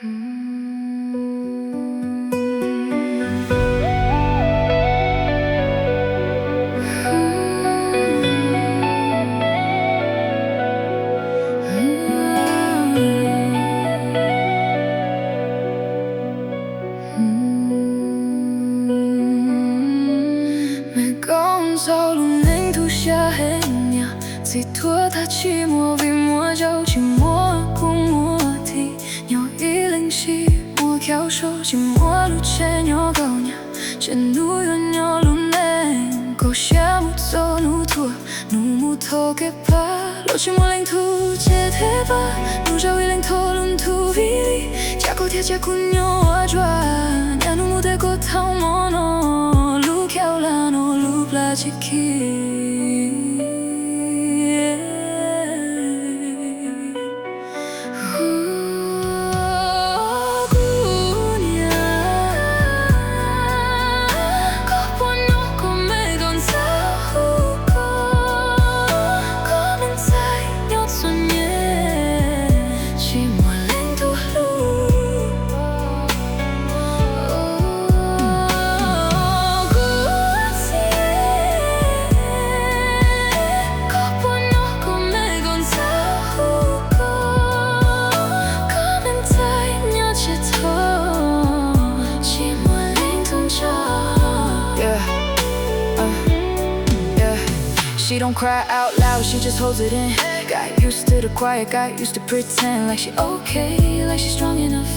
Chỉ thua ta chỉ mua vì mua dâu chỉ mua cũng mua thì nhỏ ý linh chi mua kéo số chỉ mua lúc che nhỏ gạo nhà trên núi gần nhỏ luôn lên câu xe một số nụ thua nụ mu thô kẹp ba lộ chỉ mua linh thu che thế ba nụ dâu ý linh thô luôn thu vì cha cô thiệt cha cô nhỏ choa nhà nụ mu để cô thao mò nó lu kéo là nó lu là chỉ kia She don't cry out loud, she just holds it in. Got used to the quiet, got used to pretend like she okay, like she's strong enough.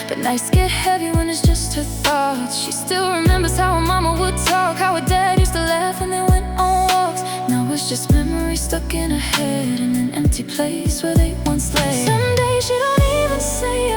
But nights get heavy when it's just her thoughts. She still remembers how her mama would talk, how her dad used to laugh when they went on walks. Now it's just memories stuck in her head in an empty place where they once lay. Some days she don't even say